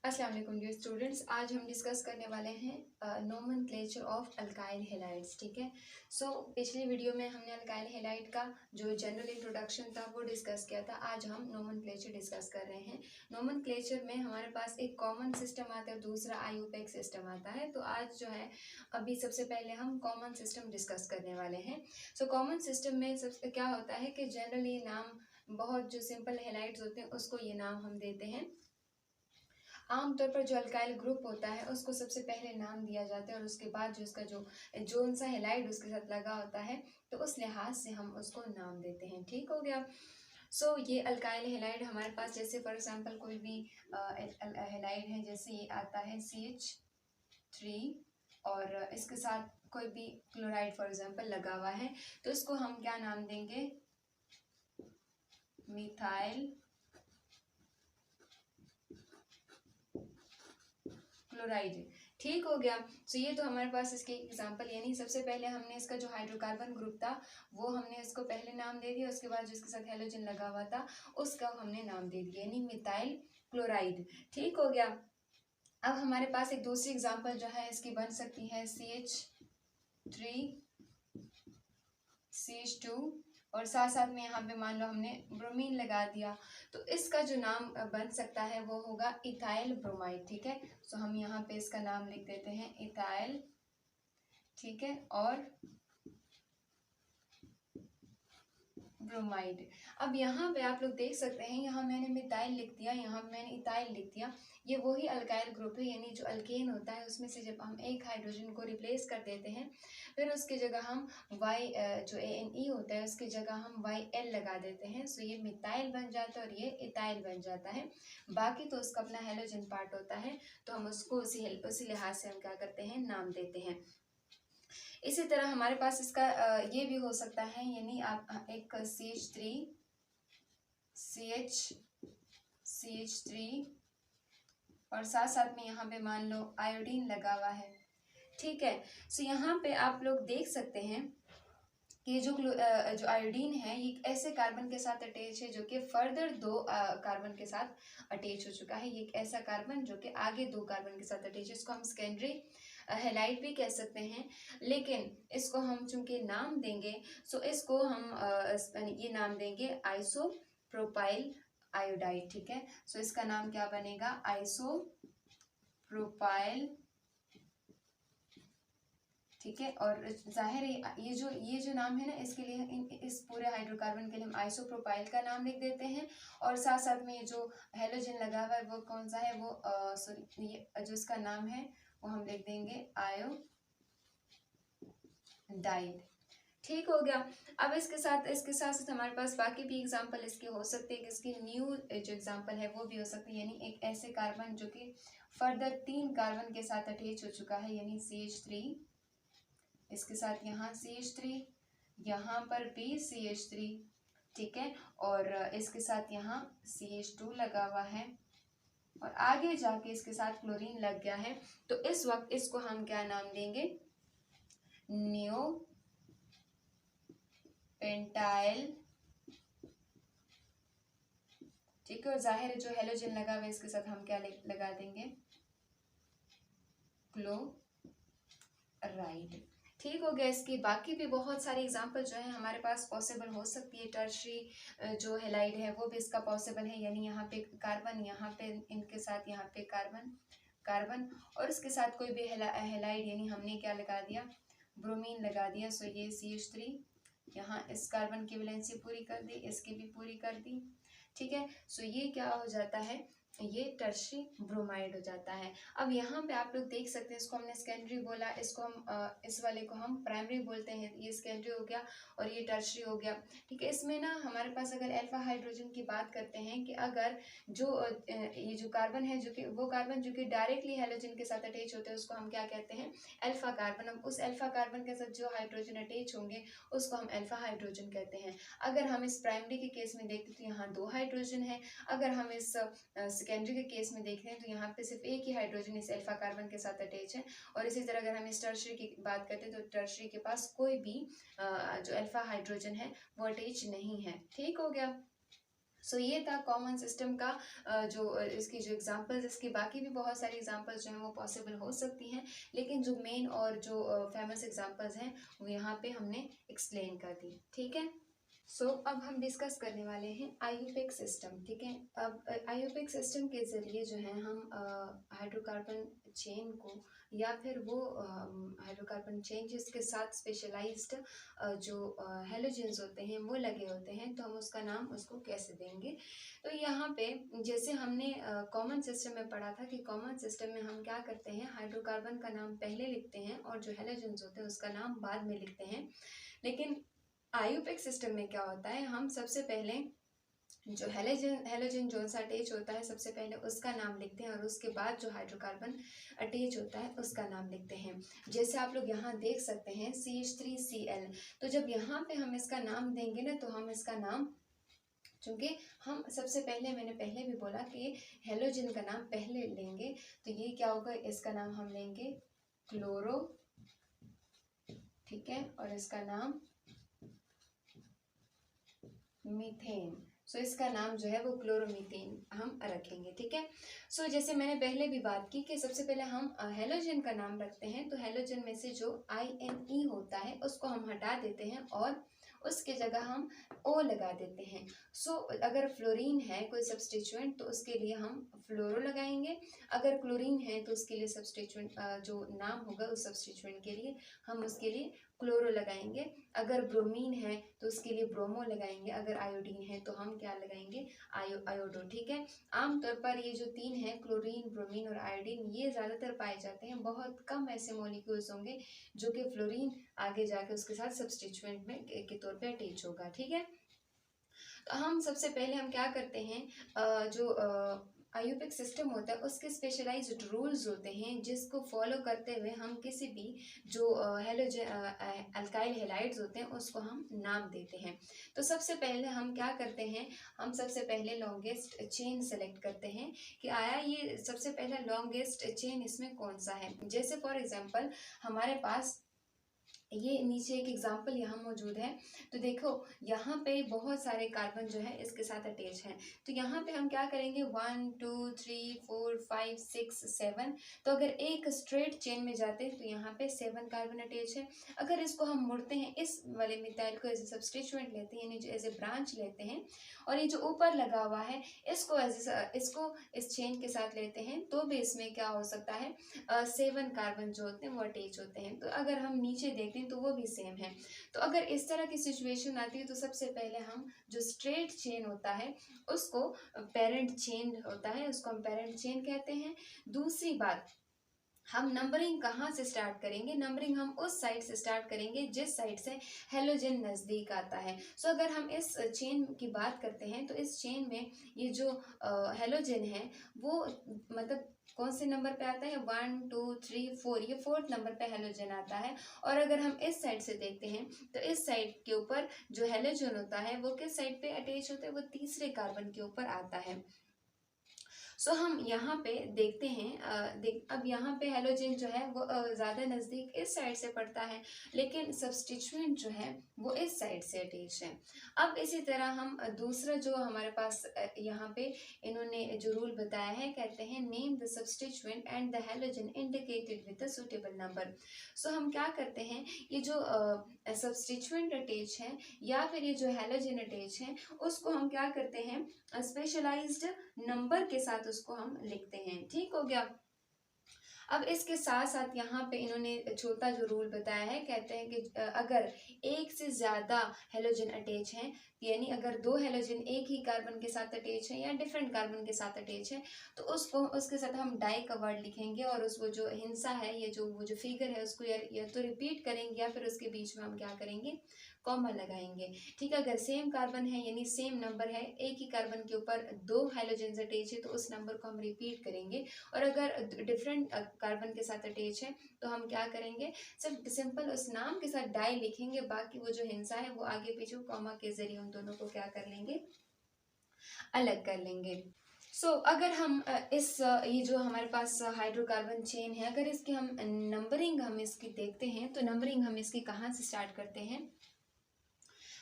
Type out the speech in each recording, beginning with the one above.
अस्सलाम वालेकुम dear students. आज हम डिस्कस करने वाले हैं नोमेनक्लेचर ऑफ अल्काइल हैलाइड्स। ठीक है। पिछली वीडियो में हमने अल्काइल हैलाइड का जो जनरल इंट्रोडक्शन था वो डिस्कस किया था। आज हम नोमेनक्लेचर डिस्कस कर रहे हैं। नोमेनक्लेचर में हमारे पास एक कॉमन सिस्टम आता है, दूसरा आईयूपैक सिस्टम आता है। तो आज जो है अभी सबसे पहले हम कॉमन सिस्टम डिस्कस करने वाले हैं। कॉमन सिस्टम में सबसे क्या होता है कि जनरली नाम बहुत जो सिंपल हैलाइड्स होते हैं उसको ये नाम हम देते हैं। आमतौर पर जो अल्काइल ग्रुप होता है उसको सबसे पहले नाम दिया जाता है और उसके बाद जो उसका जो उनसा हेलाइड उसके साथ लगा होता है तो उस लिहाज से हम उसको नाम देते हैं। ठीक हो गया। ये अल्काइल हेलाइड हमारे पास, जैसे फॉर एग्जांपल कोई भी हेलाइड है, जैसे ये आता है CH3 और इसके साथ कोई भी क्लोराइड फॉर एग्जांपल लगा हुआ है तो इसको हम क्या नाम देंगे? Methyl chloride. ठीक हो गया। ये तो हमारे पास इसके एग्जांपल, यानी सबसे पहले हमने इसका जो हाइड्रोकार्बन ग्रुप था वो हमने इसको पहले नाम दे दिया, उसके बाद जो इसके साथ हेलोजन लगा हुआ था उसका हमने नाम दे दिया, यानी मिथाइल क्लोराइड। ठीक हो गया। अब हमारे पास एक दूसरी एग्जांपल जो है इसकी बन सकती है CH3 CH2 और साथ साथ में यहाँ पे मान लो हमने ब्रोमीन लगा दिया तो इसका जो नाम बन सकता है वो होगा इथाइल ब्रोमाइड। ठीक है। हम यहाँ पे इसका नाम लिख देते हैं इथाइल। ठीक है। और ब्रोमाइड। अब यहाँ पे आप लोग देख सकते हैं, यहाँ मैंने मिथाइल लिख दिया, यहाँ मैंने इथाइल लिख दिया। ये वही अल्काइल ग्रुप है, यानी जो अल्केन होता है उसमें से जब हम एक हाइड्रोजन को रिप्लेस कर देते हैं फिर उसकी जगह हम जो ANE होता है उसकी जगह हम YL लगा देते हैं। ये मिथाइल बन जाता है और ये इथाइल बन जाता है। बाकी तो उसका अपना हेलोजन पार्ट होता है तो हम उसको उसी लिहाज से हम क्या करते हैं, नाम देते हैं। इसी तरह हमारे पास इसका ये भी हो सकता है, यानी आप एक CH3 और साथ साथ में यहाँ पे मान लो आयोडीन लगा हुआ है। ठीक है। यहाँ पे आप लोग देख सकते हैं कि जो आयोडीन है ये ऐसे कार्बन के साथ अटैच है जो कि फर्दर दो कार्बन के साथ अटैच हो चुका है। ये एक ऐसा कार्बन जो कि आगे दो कार्बन के साथ अटैच है, इसको हम सेकेंडरी हैलाइड भी कह सकते हैं, लेकिन इसको हम चूंकि नाम देंगे इसको हम ये नाम देंगे आइसोप्रोपाइल आयोडाइड। ठीक है। इसका नाम क्या बनेगा? आइसोप्रोपाइल। ठीक है। और जाहिर है ये जो नाम है ना, इसके लिए इस पूरे हाइड्रोकार्बन के लिए हम आइसोप्रोपाइल का नाम लिख देते हैं और साथ साथ में ये जो हेलोजन लगा हुआ है वो कौन सा है, वो सॉरी ये जो इसका नाम है वो हम लिख देंगे आयोडाइड। ठीक हो गया। अब इसके साथ हमारे पास बाकी भी एग्जांपल इसके हो सकते हैं कि इसकी न्यू जो एग्जांपल है वो भी हो सकती है, यानी एक ऐसे कार्बन जो कि फर्दर 3 कार्बन के साथ अटैच हो चुका है, यानी CH3, इसके साथ यहाँ CH3, यहाँ पर भी CH3। ठीक है। और इसके साथ यहाँ CH2 लगा हुआ है और आगे जाके इसके साथ क्लोरीन लग गया है तो इस वक्त इसको हम क्या नाम देंगे? New pentyl. ठीक है। और जाहिर है जो हेलोजन लगा हुआ है इसके साथ हम क्या लगा देंगे? क्लोराइड। ठीक हो गया। इसकी बाकी भी बहुत सारी एग्जांपल जो है हमारे पास पॉसिबल हो सकती है। टर्शरी जो हेलाइड है वो भी इसका पॉसिबल है, यानी यहाँ पे कार्बन, यहाँ पे इनके साथ यहाँ पे कार्बन और इसके साथ कोई भी हेलाइड, यानी हमने क्या लगा दिया? ब्रोमीन लगा दिया। ये CH3 यहाँ इस कार्बन की वैलेंसी पूरी कर दी, इसकी भी पूरी कर दी। ठीक है। ये क्या हो जाता है? ये टर्शरी ब्रोमाइड हो जाता है। अब यहाँ पे आप लोग देख सकते हैं, इसको हमने सेकेंडरी बोला, इसको हम इस वाले को हम प्राइमरी बोलते हैं। ये सेकेंडरी हो गया और ये टर्शरी हो गया। ठीक है। इसमें ना हमारे पास अगर अल्फा हाइड्रोजन की बात करते हैं कि अगर ये जो कार्बन है वो कार्बन जो कि डायरेक्टली हेलोजन के साथ अटैच होते हैं उसको हम क्या कहते हैं? Alpha carbon. अब उस अल्फा कार्बन के साथ जो हाइड्रोजन अटैच होंगे उसको हम अल्फा हाइड्रोजन कहते हैं। अगर हम इस प्राइमरी के केस में देखते तो यहाँ 2 हाइड्रोजन है, अगर हम इस सेकेंडरी के केस में देख रहे हैं तो यहाँ पे सिर्फ एक ही हाइड्रोजन इस अल्फा कार्बन के साथ अटैच है। और इसी तरह अगर हम इस टर्शरी की बात करते हैं तो टर्शरी के पास कोई भी जो अल्फा हाइड्रोजन है वो अटैच नहीं है। ठीक हो गया। ये था कॉमन सिस्टम का जो इसकी जो एग्जांपल्स, इसकी बाकी भी बहुत सारी एग्जांपल्स जो हैं वो पॉसिबल हो सकती हैं, लेकिन जो मेन और जो फेमस एग्जांपल्स हैं वो यहाँ पे हमने एक्सप्लेन कर दी। ठीक है। अब हम डिस्कस करने वाले हैं आईयूपैक सिस्टम। ठीक है। अब आईयूपैक सिस्टम के ज़रिए जो है हम हाइड्रोकार्बन चेन को, या फिर वो हाइड्रोकार्बन चेन जिसके साथ स्पेशलाइज्ड जो हेलोजेंस होते हैं वो लगे होते हैं, तो हम उसका नाम उसको कैसे देंगे। तो यहाँ पे जैसे हमने कॉमन सिस्टम में पढ़ा था कि कॉमन सिस्टम में हम क्या करते हैं, हाइड्रोकार्बन का नाम पहले लिखते हैं और जो हेलोजेंस होते हैं उसका नाम बाद में लिखते हैं। लेकिन आईयूपैक सिस्टम में क्या होता है, हम सबसे पहले जो हेलोजन जो सा अटैच होता है सबसे पहले उसका नाम लिखते हैं और उसके बाद जो हाइड्रोकार्बन अटैच होता है उसका नाम लिखते हैं। जैसे आप लोग यहाँ देख सकते हैं CH3Cl। तो जब यहाँ पे हम इसका नाम देंगे ना, तो हम इसका नाम, चूँकि हम सबसे पहले, मैंने पहले भी बोला कि हेलोजन का नाम पहले लेंगे, तो ये क्या होगा, इसका नाम हम लेंगे क्लोरो। ठीक है। और इसका नाम मीथेन। इसका नाम जो है वो क्लोरोमीथेन हम रखेंगे। ठीक है। जैसे मैंने पहले भी बात की कि सबसे पहले हम हेलोजन का नाम रखते हैं, तो हेलोजन में से जो INE होता है उसको हम हटा देते हैं और उसके जगह हम O लगा देते हैं। अगर फ्लोरीन है कोई सब्सटीट्यूएंट तो उसके लिए हम फ्लोरो लगाएंगे। अगर क्लोरीन है तो उसके लिए सब्सटीट्यूएंट जो नाम होगा उस सब्सटीट्यूएंट के लिए हम उसके लिए क्लोरो लगाएंगे। अगर ब्रोमीन है तो उसके लिए ब्रोमो लगाएंगे। अगर आयोडीन है तो हम क्या लगाएंगे, आयोडो। ठीक है। आमतौर पर ये जो तीन है, क्लोरीन, ब्रोमीन और आयोडीन, ये ज़्यादातर पाए जाते हैं। बहुत कम ऐसे मॉलिक्यूल्स होंगे जो कि फ्लोरीन आगे जाके उसके साथ सब्सटीट्यूएंट में के तौर पे अटैच होगा। ठीक है। तो हम सबसे पहले हम क्या करते हैं, जो आईयूपैक सिस्टम होता है उसके स्पेशलाइज्ड रूल्स होते हैं जिसको फॉलो करते हुए हम किसी भी जो अल्काइल हैलाइड्स होते हैं उसको हम नाम देते हैं। तो सबसे पहले हम क्या करते हैं, हम सबसे पहले लॉन्गेस्ट चेन सेलेक्ट करते हैं कि आया ये सबसे पहला लॉन्गेस्ट चेन इसमें कौन सा है। जैसे फॉर एग्जांपल हमारे पास ये नीचे एक एग्जाम्पल यहाँ मौजूद है। तो देखो यहाँ पे बहुत सारे कार्बन जो है इसके साथ अटैच हैं। तो यहाँ पे हम क्या करेंगे, 1 2 3 4 5 6 7। तो अगर एक स्ट्रेट चेन में जाते हैं तो यहाँ पे 7 कार्बन अटैच है। अगर इसको हम मुड़ते हैं, इस वाले मिथाइल को एज ए सब्सटीट्यूएंट लेते हैं, यानी जो एज ए ब्रांच लेते हैं, और ये जो ऊपर लगा हुआ है इसको इसको इस चेन के साथ लेते हैं, तो भी इसमें क्या हो सकता है, 7 कार्बन जो होते हैं वो अटैच होते हैं। तो अगर हम नीचे देखते हैं तो वो भी सेम है। तो अगर इस तरह की सिचुएशन आती है तो सबसे पहले हम जो स्ट्रेट चेन होता है उसको पेरेंट चेन होता है, उसको हम पेरेंट चेन कहते हैं। दूसरी बात, हम नंबरिंग कहाँ से स्टार्ट करेंगे, नंबरिंग हम उस साइड से स्टार्ट करेंगे जिस साइड से हेलोजन नज़दीक आता है। अगर हम इस चेन की बात करते हैं तो इस चेन में ये जो हेलोजन है वो मतलब कौन से नंबर पे आता है, 1 2 3 4, ये 4th नंबर पे हेलोजन आता है। और अगर हम इस साइड से देखते हैं तो इस साइड के ऊपर जो हेलोजन होता है वो किस साइड पे अटैच होता है, वो तीसरे कार्बन के ऊपर आता है। हम यहाँ पे देखते हैं, अब यहाँ पे हेलोजन जो है वो ज़्यादा नज़दीक इस साइड से पड़ता है, लेकिन सब्सटीट्यूएंट जो है वो इस साइड से अटैच है। अब इसी तरह हम दूसरा जो हमारे पास यहाँ पे इन्होंने जो रूल बताया है, कहते हैं name the substituent and the halogen indicated with the suitable number. हम क्या करते हैं, ये जो सब्सटीट्यूएंट अटैच है या फिर ये जो हेलोजन अटैच है उसको हम क्या करते हैं, स्पेशलाइज्ड नंबर के साथ उसको हम लिखते हैं। ठीक हो गया। अब इसके साथ साथ यहाँ पे इन्होंने छोटा जो रूल बताया है, कहते हैं कि अगर एक से ज़्यादा हेलोजन अटैच हैं, यानी अगर 2 हेलोजन एक ही कार्बन के साथ अटैच है या डिफरेंट कार्बन के साथ अटैच है, तो उसको उसके साथ हम डाई का वर्ड लिखेंगे और उस वो जो हिंसा है, ये जो वो जो फिगर है उसको या तो रिपीट करेंगे या फिर उसके बीच में हम क्या करेंगे, कॉमा लगाएंगे। ठीक है। अगर सेम कार्बन है यानी सेम नंबर है, एक ही कार्बन के ऊपर 2 हेलोजन अटैच है, तो उस नंबर को हम रिपीट करेंगे। और अगर डिफरेंट कार्बन के साथ अटैच है तो हम क्या करेंगे, सिर्फ सिंपल उस नाम के साथ डाई लिखेंगे, बाकी वो जो हिंसा है वो आगे पीछे कॉमा के जरिए उन दोनों को क्या कर लेंगे, अलग कर लेंगे। अगर हम ये जो हमारे पास हाइड्रोकार्बन चेन है, अगर इसकी हम नंबरिंग हम इसकी देखते हैं तो नंबरिंग हम इसकी कहाँ से स्टार्ट करते हैं।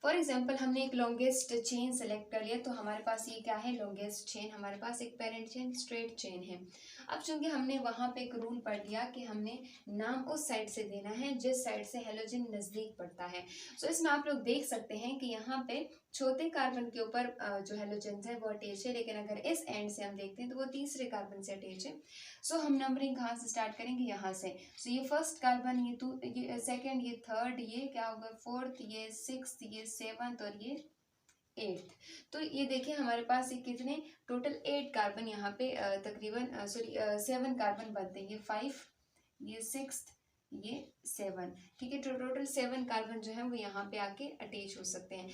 फॉर एग्जाम्पल हमने एक लॉन्गेस्ट चेन सेलेक्ट कर लिया, तो हमारे पास ये क्या है, लॉन्गेस्ट चेन, हमारे पास एक पेरेंट चेन स्ट्रेट चेन है। अब चूंकि हमने वहां पे एक रूल पढ़ लिया कि हमने नाम उस साइड से देना है जिस साइड से हेलोजन नजदीक पड़ता है। सो इसमें आप लोग देख सकते हैं कि यहाँ पे चौथे कार्बन के ऊपर जो हेलोजन है वो अटैच है, लेकिन अगर इस एंड से हम देखते हैं तो वो तीसरे कार्बन से अटैच है। सो हम नंबरिंग कहाँ से स्टार्ट करेंगे, यहाँ से। सो ये फर्स्ट कार्बन, ये सेकंड, ये थर्ड, ये क्या होगा फोर्थ, ये सिक्स्थ, ये सेवंथ और ये एट्थ। तो ये देखिए हमारे पास ये कितने टोटल 8 कार्बन यहाँ पे तकरीबन 7 कार्बन बनते हैं। ये 5, ये 6, ये 7, ठीक है। तो टोटल 7 कार्बन जो है वो यहाँ पे आके अटैच हो सकते हैं,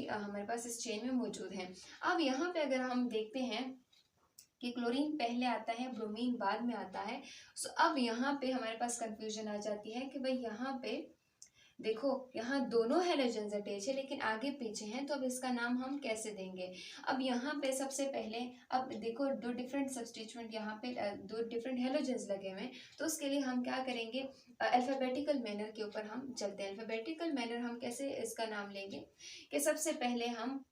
हमारे पास इस चेन में मौजूद है। अब यहाँ पे अगर हम देखते हैं कि क्लोरीन पहले आता है, ब्रोमीन बाद में आता है। सो अब यहाँ पे हमारे पास कंफ्यूजन आ जाती है कि भाई यहाँ पे देखो, यहाँ दोनों हेलोजन्स अटैच है लेकिन आगे पीछे हैं, तो अब इसका नाम हम कैसे देंगे। अब यहाँ पे सबसे पहले, अब देखो दो डिफरेंट सब्स्टिट्यूएंट यहाँ पे दो डिफरेंट हेलोजन्स लगे हुए हैं, तो उसके लिए हम क्या करेंगे, अल्फाबेटिकल मैनर के ऊपर हम चलते हैं। अल्फाबेटिकल मैनर हम कैसे इसका नाम लेंगे कि सबसे पहले हम,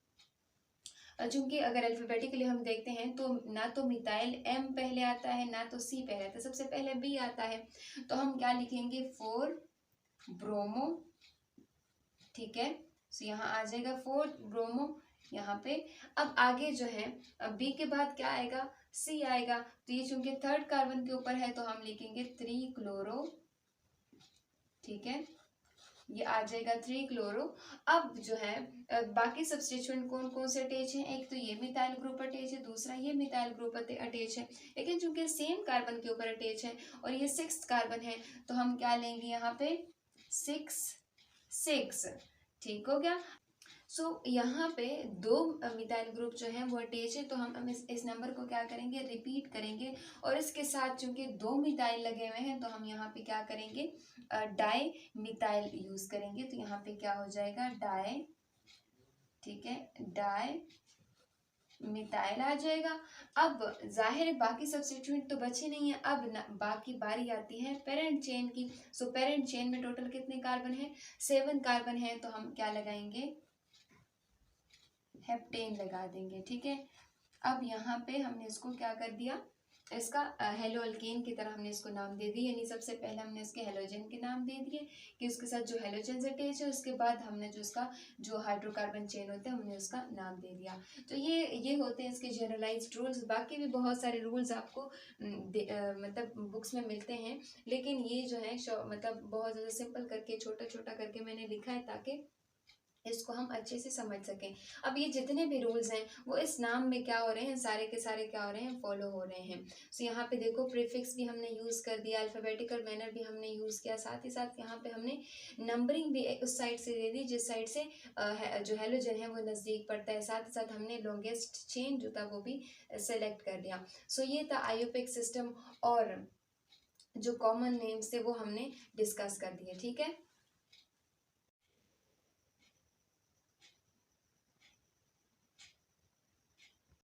चूंकि अगर अल्फाबेटिकली हम देखते हैं तो ना तो मिथाइल एम पहले आता है ना तो सी पहले आता है, सबसे पहले बी आता है। तो हम क्या लिखेंगे, 4 ब्रोमो, ठीक है। सो यहाँ आ जाएगा 4 ब्रोमो यहाँ पे। अब आगे जो है, अब बी के बाद क्या आएगा, सी आएगा। तो ये चूंकि थर्ड कार्बन के ऊपर है तो हम लिखेंगे 3 क्लोरो, ठीक है, ये आ जाएगा 3 क्लोरो। अब जो है बाकी सब्स्टिट्यूएंट कौन कौन से अटैच हैं, एक तो ये मिथाइल ग्रुप अटैच है, दूसरा ये मिथाइल ग्रुप अटैच है, लेकिन चूंकि सेम कार्बन के ऊपर अटैच है और ये 6th कार्बन है, तो हम क्या लेंगे यहाँ पे 6 6, ठीक हो गया। सो यहाँ पे दो मिथाइल ग्रुप जो है वो अटैच है, तो हम इस नंबर को क्या करेंगे, रिपीट करेंगे। और इसके साथ चूंकि 2 मिथाइल लगे हुए हैं तो हम यहाँ पे क्या करेंगे, डाई मिथाइल यूज करेंगे। तो यहाँ पे क्या हो जाएगा, डाई, ठीक है, डाई मिथाइल आ जाएगा। अब जाहिर है बाकी सब्स्टिट्यूएंट तो बचे नहीं है, अब बाकी बारी आती है पेरेंट चेन की। सो पेरेंट चेन में टोटल कितने कार्बन है, 7 कार्बन है, तो हम क्या लगाएंगे, हेप्टेन लगा देंगे, ठीक है। अब यहाँ पे हमने इसको क्या कर दिया, इसका हेलो अल्केन की तरह हमने इसको नाम दे दिया, यानी सबसे पहले हमने इसके हेलोजन के नाम दे दिए कि उसके साथ जो हेलोजन अटैच है, उसके बाद हमने जो उसका जो हाइड्रोकार्बन चेन होता है हमने उसका नाम दे दिया। तो ये होते हैं इसके जनरलाइज्ड रूल्स। बाकी भी बहुत सारे रूल्स आपको मतलब बुक्स में मिलते हैं, लेकिन ये जो है मतलब बहुत ज़्यादा सिंपल करके छोटा छोटा करके मैंने लिखा है ताकि इसको हम अच्छे से समझ सकें। अब ये जितने भी रूल्स हैं वो इस नाम में क्या हो रहे हैं, सारे के सारे क्या हो रहे हैं, फॉलो हो रहे हैं। सो यहाँ पे देखो प्रीफिक्स भी हमने यूज़ कर दिया, अल्फ़ाबेटिकल मैनर भी हमने यूज़ किया, साथ ही साथ यहाँ पे हमने नंबरिंग भी उस साइड से दे दी जिस साइड से जो हेलोजन है वो नज़दीक पड़ता है। साथ ही साथ हमने लॉन्गेस्ट चेन जो था वो भी सेलेक्ट कर दिया। सो ये था आईयूपैक सिस्टम, और जो कॉमन नेम्स थे वो हमने डिस्कस कर दिए, ठीक है।